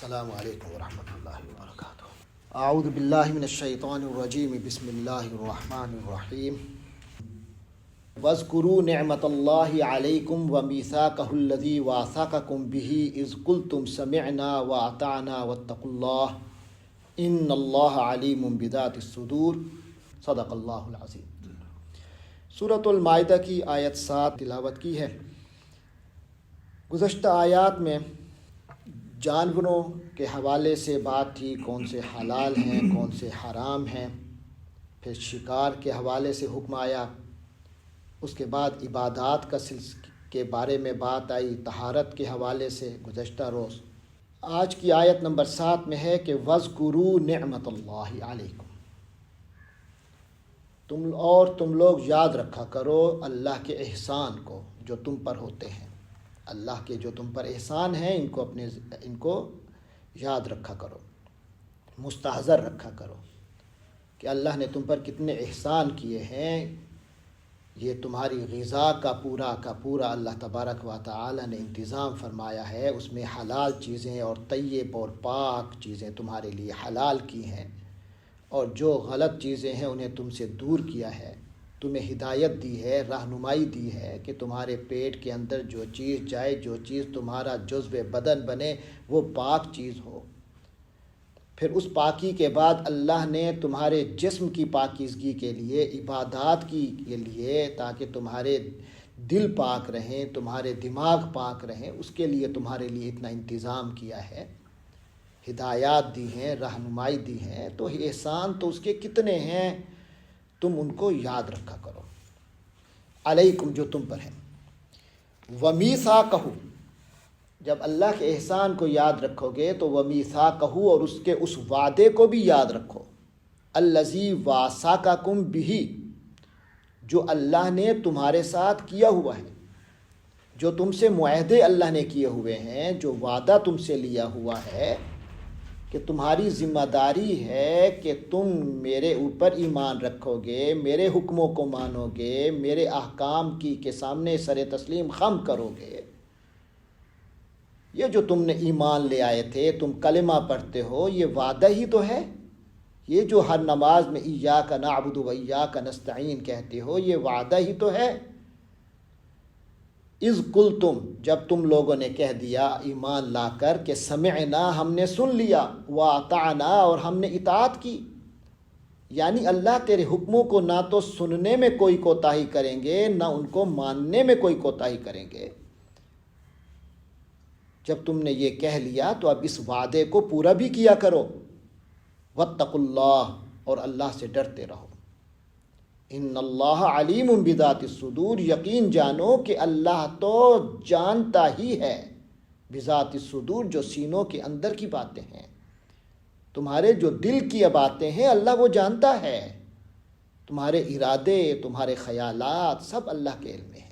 السلام علیکم ورحمۃ اللہ وبرکاتہ۔ اعوذ باللہ من الشیطان الرجیم، بسم اللہ الرحمن الرحیم۔ واذکروا نعمت اللہ علیکم ومیثاقہ الذی واثقکم بہ اذ قلتم سمعنا واطعنا واتقوا اللہ ان اللہ علیم بذات الصدور، صدق اللہ العظیم۔ سورۃ المائدہ کی آیت 7 تلاوت کی ہے۔ گزشتہ آیات میں جانوروں کے حوالے سے بات تھی، کون سے حلال ہیں کون سے حرام ہیں، پھر شکار کے حوالے سے حکم آیا، اس کے بعد عبادات کے بارے میں بات آئی، طہارت کے حوالے سے گزشتہ روز۔ آج کی آیت نمبر 7 میں ہے کہ وَاذْكُرُوا نِعْمَتَ اللَّهِ عَلَيْكُمْ، تم لوگ یاد رکھا کرو اللہ کے احسان کو جو تم پر ہوتے ہیں۔ اللہ کے جو تم پر احسان ہیں ان کو یاد رکھا کرو، مستحضر رکھا کرو کہ اللہ نے تم پر کتنے احسان کیے ہیں۔ یہ تمہاری غذا کا پورا اللہ تبارک و تعالی نے انتظام فرمایا ہے، اس میں حلال چیزیں اور طیب اور پاک چیزیں تمہارے لیے حلال کی ہیں، اور جو غلط چیزیں ہیں انہیں تم سے دور کیا ہے، تمہیں ہدایت دی ہے، رہنمائی دی ہے کہ تمہارے پیٹ کے اندر جو چیز جائے، جو چیز تمہارا جزو بدن بنے وہ پاک چیز ہو۔ پھر اس پاکی کے بعد اللہ نے تمہارے جسم کی پاکیزگی کے لیے، عبادات کے لیے، تاکہ تمہارے دل پاک رہیں، تمہارے دماغ پاک رہیں، اس کے لیے تمہارے لیے اتنا انتظام کیا ہے، ہدایات دی ہیں، رہنمائی دی ہیں۔ تو احسان تو اس کے کتنے ہیں، تم ان کو یاد رکھا کرو۔ علیکم جو تم پر ہیں، ومیثاقہ، جب اللہ کے احسان کو یاد رکھو گے تو ومیثاقہ، اور اس کے اس وعدے کو بھی یاد رکھو، الذی واثقکم بہ، جو اللہ نے تمہارے ساتھ کیا ہوا ہے، جو تم سے معاہدے اللہ نے کیے ہوئے ہیں، جو وعدہ تم سے لیا ہوا ہے کہ تمہاری ذمہ داری ہے کہ تم میرے اوپر ایمان رکھو گے، میرے حکموں کو مانو گے، میرے احکام کے سامنے سر تسلیم خم کرو گے۔ یہ جو تم نے ایمان لے آئے تھے، تم کلمہ پڑھتے ہو، یہ وعدہ ہی تو ہے۔ یہ جو ہر نماز میں ایاک نعبد و ایاک نستعین کہتے ہو، یہ وعدہ ہی تو ہے۔ اذ قلتم، جب تم لوگوں نے کہہ دیا ایمان لا کر کہ سمعنا، ہم نے سن لیا، واطعنا، اور ہم نے اطاعت کی، یعنی اللہ تیرے حکموں کو نہ تو سننے میں کوئی کوتاہی کریں گے، نہ ان کو ماننے میں کوئی کوتاہی کریں گے۔ جب تم نے یہ کہہ لیا تو اب اس وعدے کو پورا بھی کیا کرو۔ واتقوا اللہ، اور اللہ سے ڈرتے رہو۔ ان اللہ علیم بذات الصدور، یقین جانو کہ اللہ تو جانتا ہی ہے، بذات الصدور، جو سینوں کے اندر کی باتیں ہیں، تمہارے جو دل کی باتیں ہیں اللہ وہ جانتا ہے، تمہارے ارادے، تمہارے خیالات سب اللہ کے علم میں ہیں۔